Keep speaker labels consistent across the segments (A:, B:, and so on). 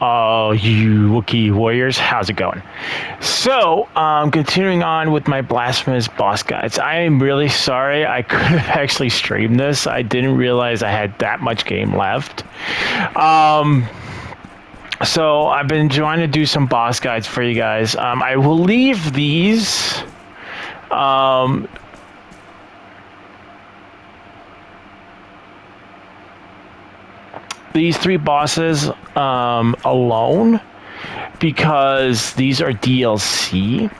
A: Oh, you Wookiee warriors, how's it going? So, continuing on with my Blasphemous boss guides. I am really sorry I could have actually streamed this. I didn't realize I had that much game left. So I've been trying to do some boss guides for you guys. I will leave these. These three bosses alone because these are DLC.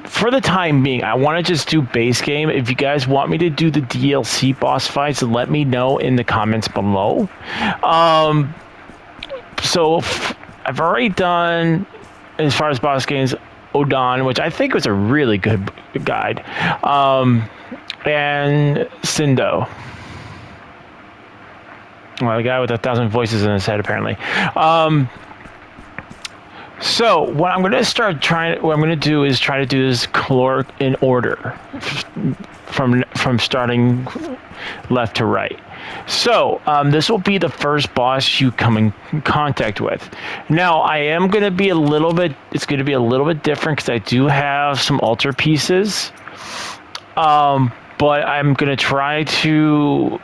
A: For the time being, I want to just do base game. If you guys want me to do the DLC boss fights, let me know in the comments below. So I've already done, as far as boss games, Odon, which I think was a really good guide, and Sindo. Well, the guy with 1,000 voices in his head, apparently. So what I'm going to do is try to do this caloric in order, from starting left to right. So this will be the first boss you come in contact with. Now I am going to be a little bit. It's going to be a little bit different because I do have some altar pieces. But I'm going to try to.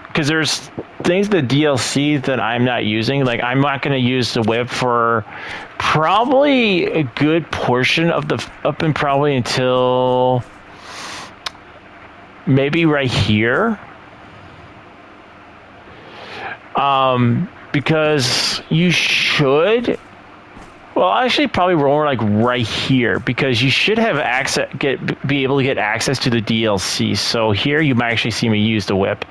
A: Because there's things in the DLC that I'm not using. Like, I'm not going to use the whip for probably a good portion of the up and probably until maybe right here. Because you should. Well, actually, probably more like right here because you should have be able to get access to the DLC. So here you might actually see me use the whip,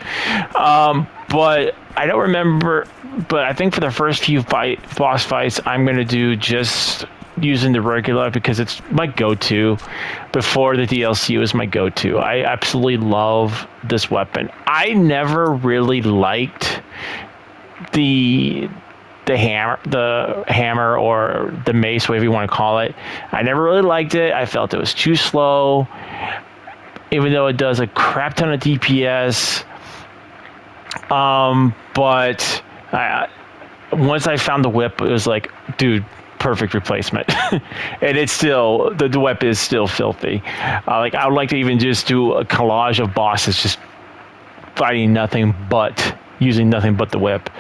A: but I don't remember. But I think for the first few boss fights, I'm gonna do just using the regular because it's my go-to. Before the DLC was my go-to. I absolutely love this weapon. I never really liked the hammer or the mace, whatever you want to call it. I never really liked it. I felt it was too slow, even though it does a crap ton of DPS. But once I found the whip, it was like, dude, perfect replacement. And it's still, the whip is still filthy. Like, I would like to even just do a collage of bosses just fighting using nothing but the whip.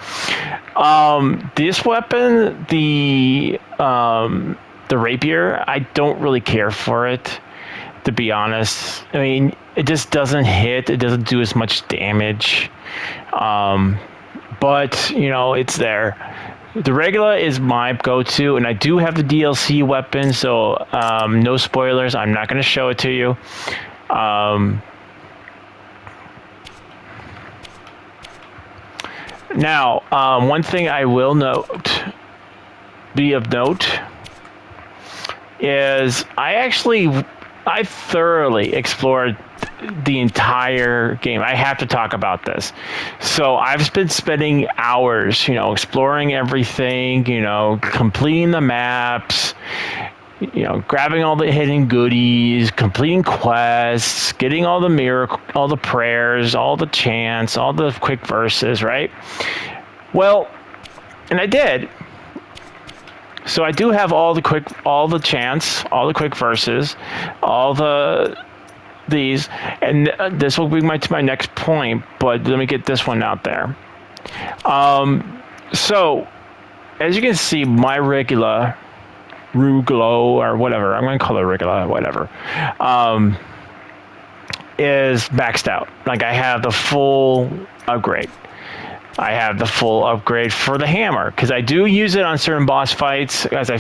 A: This weapon, the rapier, I don't really care for it, to be honest. I mean, it just doesn't hit. It doesn't do as much damage. But, you know, it's there. The regular is my go-to, and I do have the DLC weapon, so no spoilers. I'm not going to show it to you. Now, one thing I will be of note, is I thoroughly explored the entire game. I have to talk about this. So I've been spending hours, exploring everything, completing the maps, grabbing all the hidden goodies, completing quests, getting all the prayers, all the chants, all the quick verses, right? Well, and I did. So I do have all the chants, all the quick verses, these, and this will bring me to my next point, but let me get this one out there. So, as you can see, my regular Ruglo or whatever, I'm going to call it regular, whatever, is maxed out. Like, I have the full upgrade. I have the full upgrade for the hammer, because I do use it on certain boss fights, as I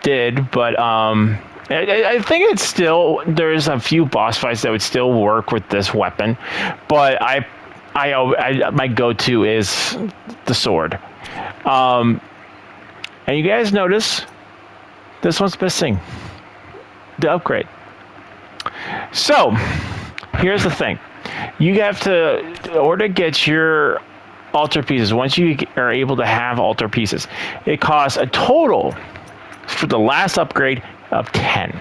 A: did, but I think it's still, there's a few boss fights that would still work with this weapon, but my go-to is the sword. And you guys notice this one's missing the upgrade. So here's the thing. You have to, in order to get your altar pieces, once you are able to have altar pieces, it costs a total for the last upgrade of 10,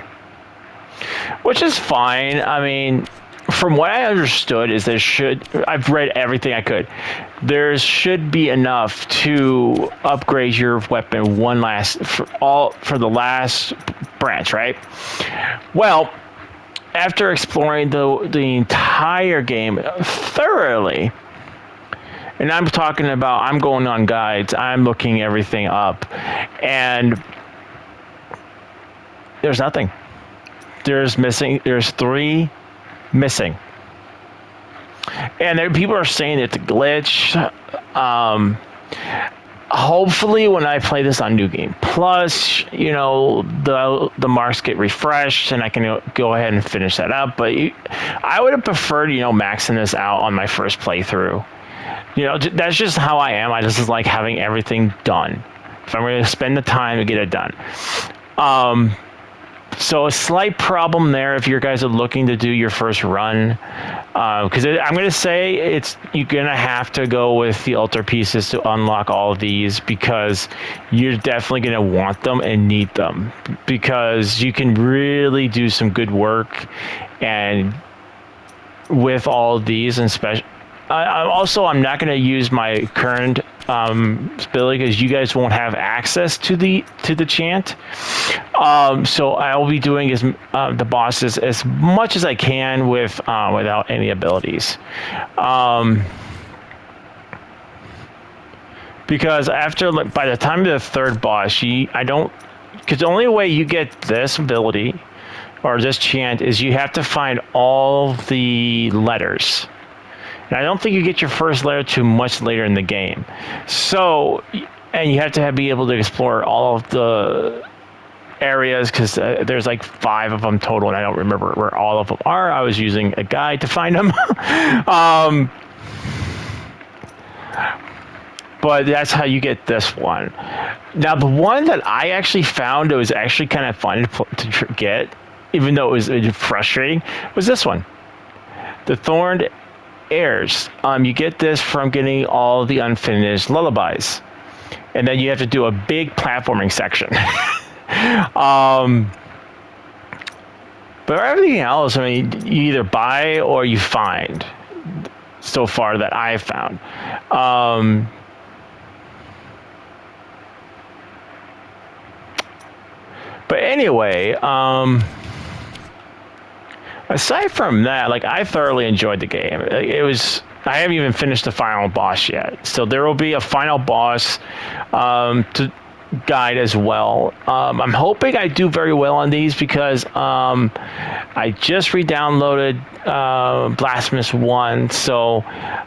A: which is fine. I mean, from what I understood, is I've read everything I could. There should be enough to upgrade your weapon for the last branch, right? Well, after exploring the entire game thoroughly, and I'm talking about, I'm going on guides, I'm looking everything up, and there's nothing. There's 3 missing. And people are saying it's a glitch. Hopefully when I play this on New Game Plus, the marks get refreshed and I can go ahead and finish that up. But I would have preferred, maxing this out on my first playthrough. That's just how I am. I just like having everything done. If I'm going to spend the time to get it done. So a slight problem there if you guys are looking to do your first run, because I'm going to say you're going to have to go with the altar pieces to unlock all of these, because you're definitely going to want them and need them, because you can really do some good work and with all of these, and I'm not going to use my current ability because you guys won't have access to the chant. So I'll be doing the bosses as much as I can without any abilities. Because by the time of the third boss, because the only way you get this ability or this chant is you have to find all the letters. And I don't think you get your first letter too much later in the game. So, and you have to be able to explore all of the areas, because there's like 5 of them total, and I don't remember where all of them are. I was using a guide to find them. But that's how you get this one. Now, the one that I actually found that was actually kind of fun to get, even though it was frustrating, was this one. The Thorned Airs. You get this from getting all the unfinished lullabies, and then you have to do a big platforming section. But everything else, I mean, you either buy or you find. So far that I've found. But anyway, aside from that, I thoroughly enjoyed the game. I haven't even finished the final boss yet. So there will be a final boss to guide as well. I'm hoping I do very well on these, because I just re-downloaded Blasphemous 1. So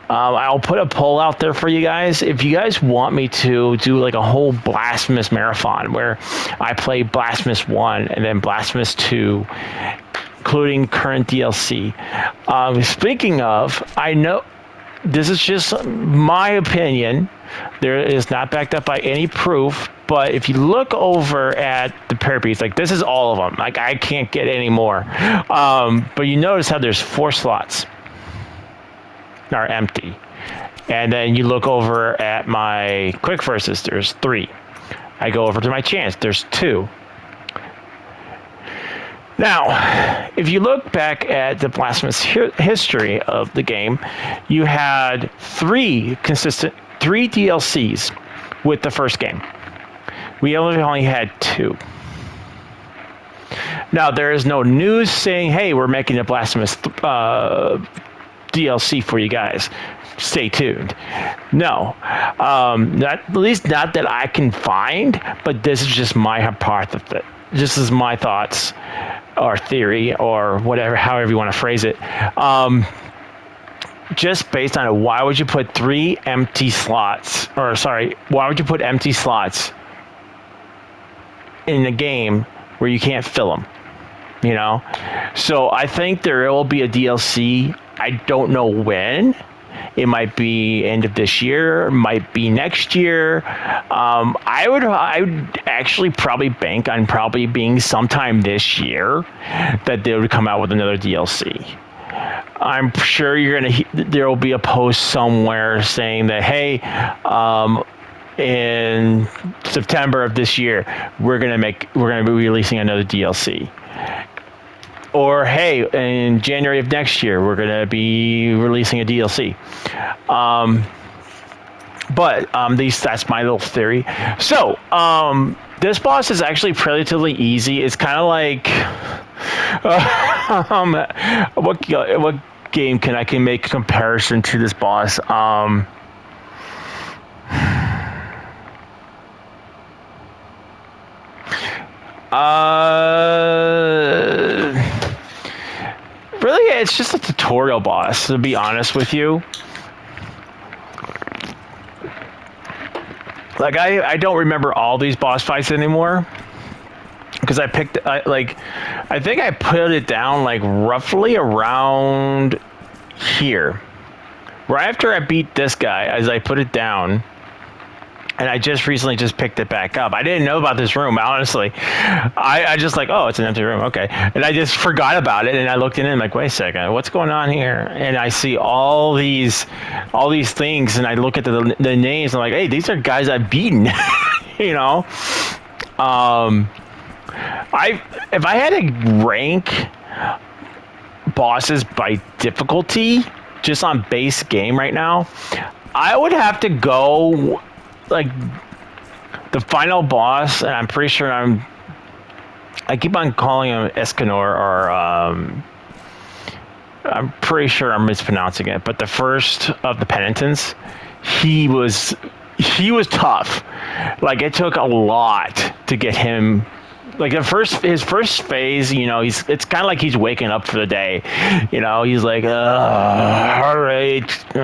A: I'll put a poll out there for you guys. If you guys want me to do a whole Blasphemous marathon where I play Blasphemous 1 and then Blasphemous 2, including current DLC. Speaking of, I know this is just my opinion. There is not backed up by any proof, but if you look over at the parries, this is all of them. I can't get any more. But you notice how there's 4 slots are empty. And then you look over at my quick verses, there's 3. I go over to my chance, there's 2. Now, if you look back at the Blasphemous history of the game, you had 3 DLCs with the first game. We only had 2. Now, there is no news saying, hey, we're making a Blasphemous DLC for you guys. Stay tuned. No, at least not that I can find, but this is just my hypothesis. This is my thoughts or theory or whatever, however you want to phrase it. Just based on it, why would you put 3 empty slots? Why would you put empty slots in a game where you can't fill them? So I think there will be a DLC. I don't know when. It might be end of this year, might be next year. I would actually probably bank on probably being sometime this year that they would come out with another DLC. I'm sure there will be a post somewhere saying that, hey, in September of this year, we're gonna be releasing another DLC. or hey, in January of next year, we're going to be releasing a DLC. That's my little theory. So, this boss is actually relatively easy. It's kind of like, what game can I make a comparison to this boss? Really, it's just a tutorial boss, to be honest with you. Like, I don't remember all these boss fights anymore. Because I think I put it down, like, roughly around here. Right after I beat this guy, as I put it down, and I just recently picked it back up. I didn't know about this room, honestly. I just like, oh, it's an empty room, okay. And I just forgot about it, and I looked in and I'm like, wait a second, what's going on here? And I see all these things, and I look at the names, and I'm like, hey, these are guys I've beaten, you know? If I had to rank bosses by difficulty, just on base game right now, I would have to go, like, the final boss, and I'm pretty sure I keep on calling him Escanor, or I'm pretty sure I'm mispronouncing it, but the first of the penitents, he was tough. Like, it took a lot to get him. Like, his first phase, you know, it's kind of like he's waking up for the day. You know, he's like, all right.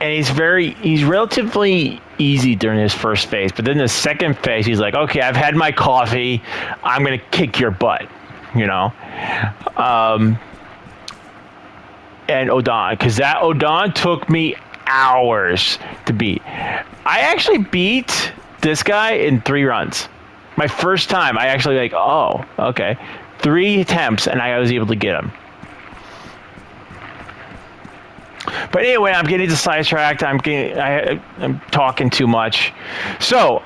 A: And he's relatively easy during his first phase. But then the second phase, he's like, okay, I've had my coffee. I'm going to kick your butt, you know. And Odon, because that Odon took me hours to beat. I actually beat this guy in 3 runs. My first time, I actually like, oh, okay. 3 attempts, and I was able to get him. But anyway, I'm getting sidetracked. I'm talking too much. So,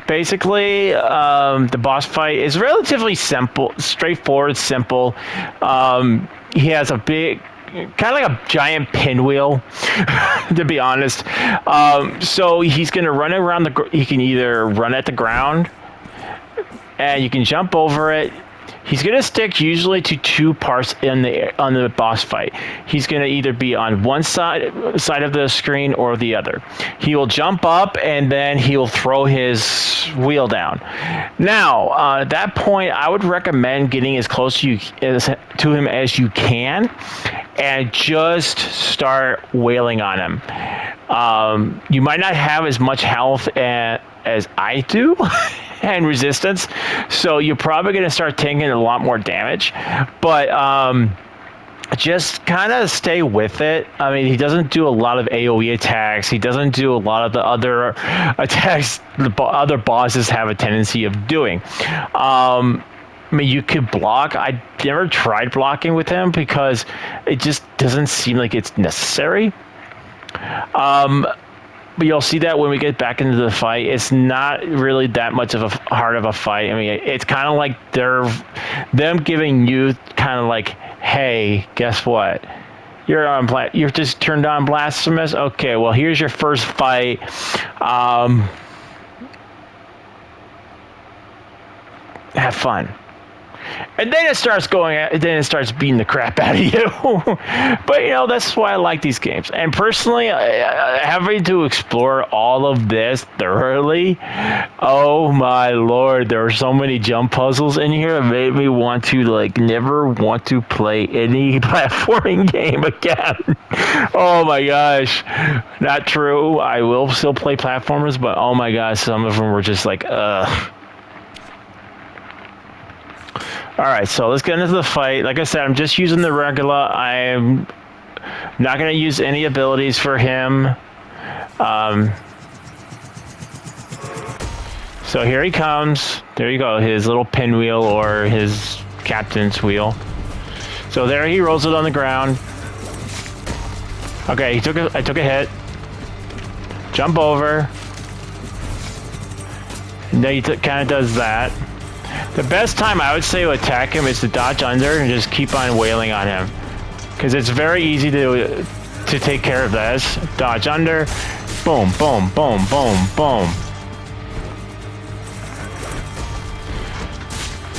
A: basically, the boss fight is relatively simple, straightforward, simple. He has a big, kind of like a giant pinwheel, to be honest. So he's going to run around he can either run at the ground, and you can jump over it. He's going to stick usually to 2 parts on the boss fight. He's going to either be on one side of the screen or the other. He will jump up, and then he will throw his wheel down. Now, at that point, I would recommend getting as close to him as you can, and just start wailing on him. You might not have as much health as I do and resistance, so you're probably going to start taking a lot more damage, but just kind of stay with it. I mean, he doesn't do a lot of AoE attacks. He doesn't do a lot of the other attacks the other bosses have a tendency of doing. I mean, you could block. I never tried blocking with him because it just doesn't seem like it's necessary. But you'll see that when we get back into the fight, it's not really that much of a hard of a fight. I mean, it's kind of like them giving you kind of like, hey, guess what? You're just turned on Blasphemous. Okay, well, here's your first fight. Have fun. And then it starts beating the crap out of you. But, you know, that's why I like these games. And personally, having to explore all of this thoroughly, oh my lord, there are so many jump puzzles in here that made me want to, like, never want to play any platforming game again. Oh my gosh. Not true. I will still play platformers, but oh my gosh, some of them were just like, ugh. Alright, so let's get into the fight. Like I said, I'm just using the regular. I'm not going to use any abilities for him. So here he comes. There you go, his little pinwheel or his captain's wheel. So there he rolls it on the ground. Okay, I took a hit. Jump over. And then he kind of does that. The best time I would say to attack him is to dodge under and just keep on wailing on him. Because it's very easy to take care of this. Dodge under. Boom, boom, boom, boom, boom.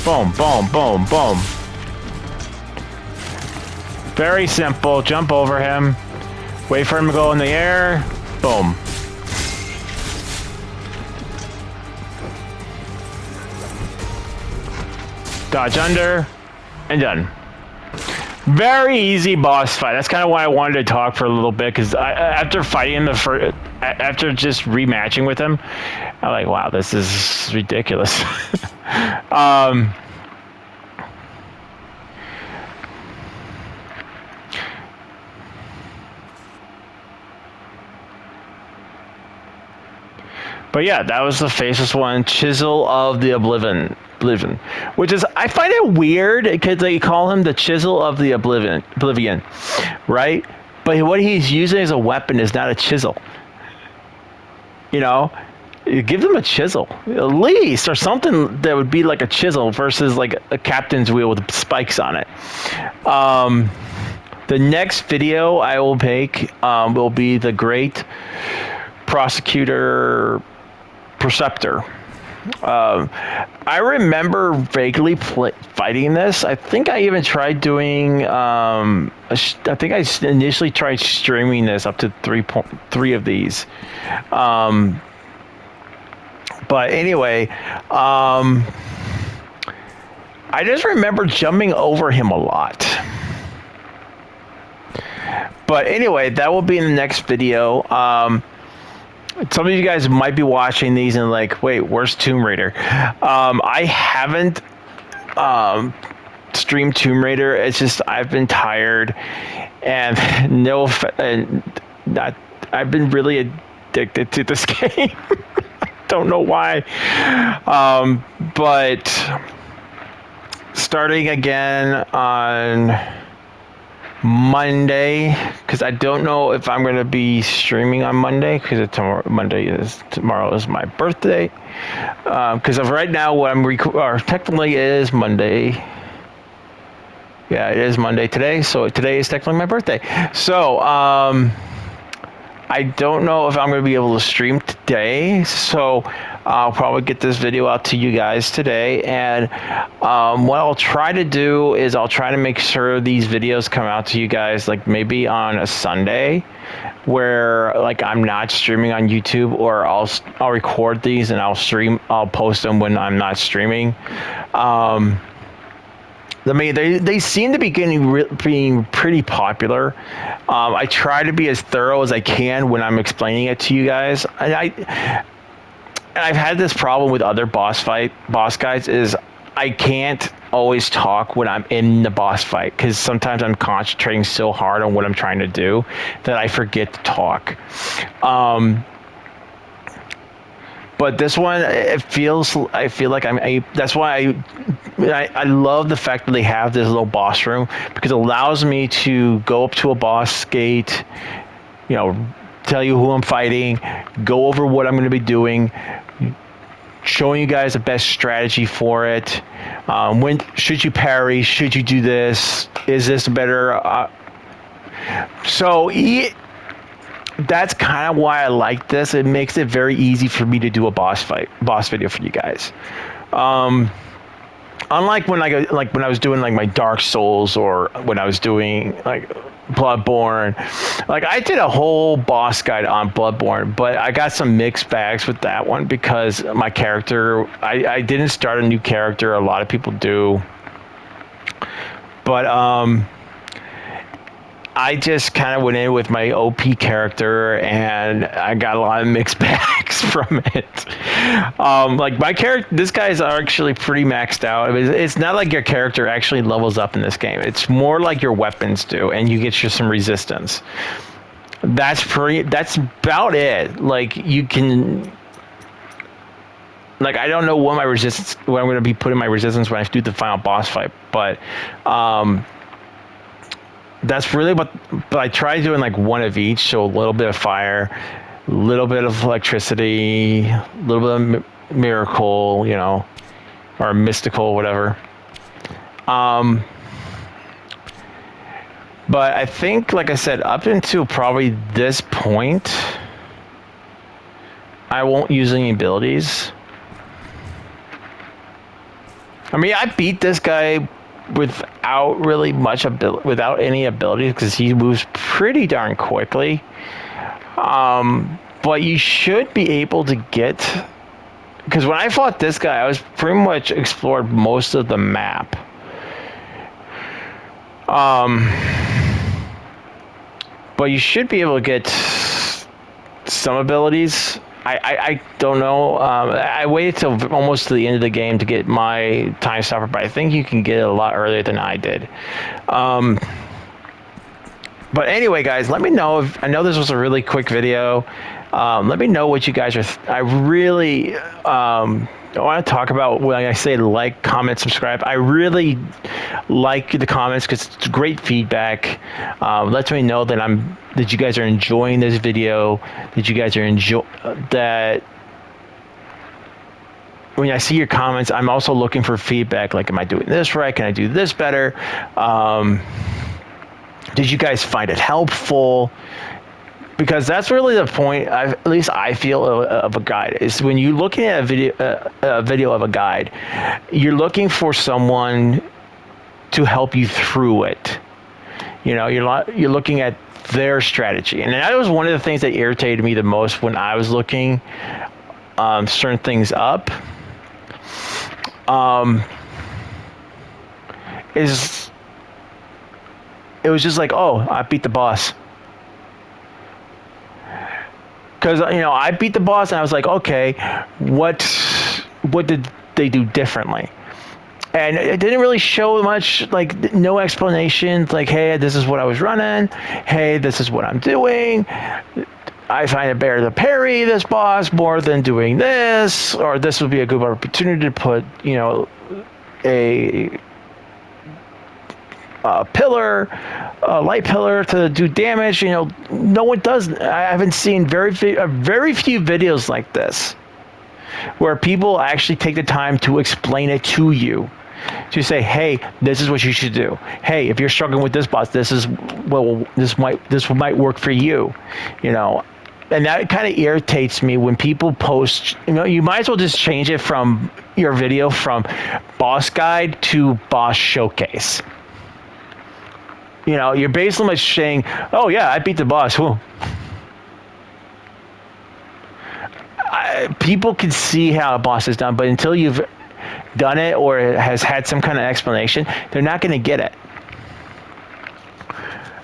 A: Boom, boom, boom, boom. Very simple. Jump over him. Wait for him to go in the air. Boom. Dodge under. And done. Very easy boss fight. That's kind of why I wanted to talk for a little bit, because after fighting him after just rematching with him, I'm like, wow, this is ridiculous. But yeah, that was the Faceless one, Chisel of the Oblivion, which is, I find it weird because they call him the Chisel of the Oblivion, right? But what he's using as a weapon is not a chisel. You know, you give them a chisel at least, or something that would be like a chisel versus like a captain's wheel with spikes on it. The next video I will make will be the Great Prosecutor Preceptor. I remember vaguely fighting this. I think I even tried doing. I think I initially tried streaming this up to 3 of these. But anyway, I just remember jumping over him a lot. But anyway, that will be in the next video. Some of you guys might be watching these and like, wait, where's Tomb Raider? I haven't streamed Tomb Raider. It's just I've been tired, and I've been really addicted to this game. Don't know why, but starting again on Monday, because I don't know if I'm going to be streaming on Monday, because tomorrow is my birthday. Because of right now, what I'm technically is Monday. Yeah, it is Monday today, so today is technically my birthday. So I don't know if I'm going to be able to stream today, so I'll probably get this video out to you guys today. And what I'll try to do is I'll try to make sure these videos come out to you guys like maybe on a Sunday, where like I'm not streaming on YouTube, or I'll record these and I'll post them when I'm not streaming. I mean, they seem to be being pretty popular. I try to be as thorough as I can when I'm explaining it to you guys. And I've had this problem with other boss guys is I can't always talk when I'm in the boss fight, because sometimes I'm concentrating so hard on what I'm trying to do that I forget to talk. But this one, I feel like that's why I love the fact that they have this little boss room, because it allows me to go up to a boss gate, you know, tell you who I'm fighting, go over what I'm going to be doing, showing you guys the best strategy for it. When should you parry? Should you do this? Is this better? That's kind of why I like this. It makes it very easy for me to do a boss video for you guys. Unlike when I was doing like my Dark Souls, or when I was doing like Bloodborne, like I did a whole boss guide on Bloodborne, but I got some mixed bags with that one, because my character, I didn't start a new character. A lot of people do, but I just kind of went in with my OP character, and I got a lot of mixed bags from it. Like my character, this guy's actually pretty maxed out. I mean, it's not like your character actually levels up in this game. It's more like your weapons do, and you get some resistance. That's about it. Like you can, like I don't know what I'm going to be putting my resistance when I do the final boss fight, but that's really but I tried doing like one of each, so a little bit of fire, a little bit of electricity, a little bit of miracle, you know, or mystical, whatever. But I think, like I said, up until probably this point, I won't use any abilities. I mean, I beat this guy without really much without any abilities because he moves pretty darn quickly. But you should be able to get, because when I fought this guy, I was pretty much explored most of the map. But you should be able to get some abilities. I don't know. I waited till almost to the end of the game to get my time stopper, but I think you can get it a lot earlier than I did. But anyway, guys, let me know if, I know this was a really quick video. Let me know what you guys are. I really I want to talk about when I say like, comment, subscribe. I really like the comments because it's great feedback. Lets me know that you guys are enjoying this video. That you guys are that. When I see your comments, I'm also looking for feedback. Like, am I doing this right? Can I do this better? Did you guys find it helpful? Because that's really the point. At least I feel of a guide is when you're looking at a video of a guide, you're looking for someone to help you through it. You know, you're looking at their strategy, and that was one of the things that irritated me the most when I was looking certain things up. It was just like, oh, I beat the boss. Because, you know, I beat the boss and I was like, okay, what did they do differently? And it didn't really show much, like, no explanation. Like, hey, this is what I was running. Hey, this is what I'm doing. I find it better to parry this boss more than doing this. Or this would be a good opportunity to put, you know, a pillar, a light pillar to do damage. You know, no one does. I haven't seen very few videos like this where people actually take the time to explain it to you, to say, hey, this is what you should do. Hey, if you're struggling with this boss, this might work for you. You know, and that kind of irritates me when people post. You know, you might as well just change it from your video from boss guide to boss showcase. You know, you're basically saying, oh yeah, I beat the boss. People can see how a boss is done, but until you've done it or it has had some kind of explanation, they're not going to get it.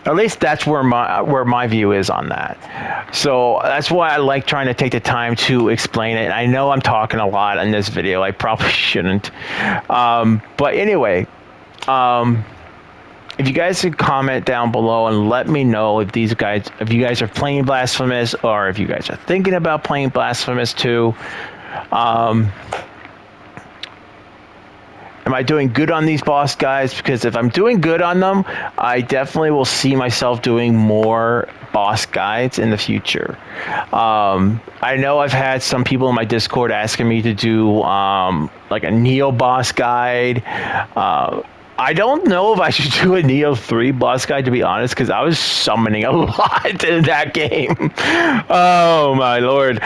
A: At least that's where my view is on that. So that's why I like trying to take the time to explain it. I know I'm talking a lot in this video. I probably shouldn't. But anyway, if you guys could comment down below and let me know if you guys are playing Blasphemous or if you guys are thinking about playing Blasphemous 2. Am I doing good on these boss guys? Because if I'm doing good on them, I definitely will see myself doing more boss guides in the future. I know I've had some people in my Discord asking me to do like a Neo boss guide. I don't know if I should do a Neo 3 boss guide, to be honest, because I was summoning a lot in that game. Oh, my Lord.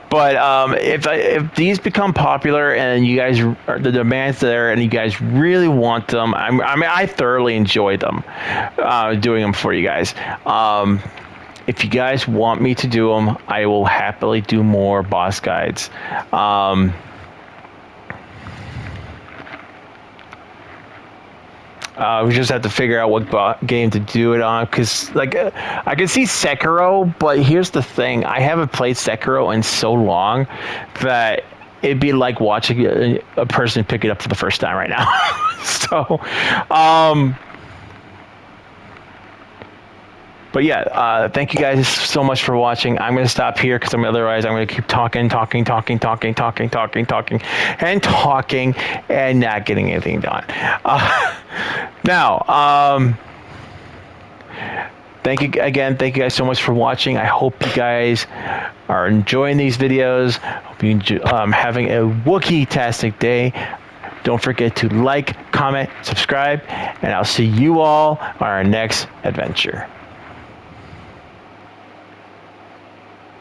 A: But if these become popular and you guys, the demand's there and you guys really want them, I mean, I thoroughly enjoy them, doing them for you guys. If you guys want me to do them, I will happily do more boss guides. We just have to figure out what game to do it on, because like I can see Sekiro, but here's the thing: I haven't played Sekiro in so long that it'd be like watching a person pick it up for the first time right now. So, but yeah, thank you guys so much for watching. I'm going to stop here because otherwise I'm going to keep talking, and not getting anything done. Now, thank you again. Thank you guys so much for watching. I hope you guys are enjoying these videos. Hope you enjoy, having a Wookiee-tastic day. Don't forget to like, comment, subscribe, and I'll see you all on our next adventure.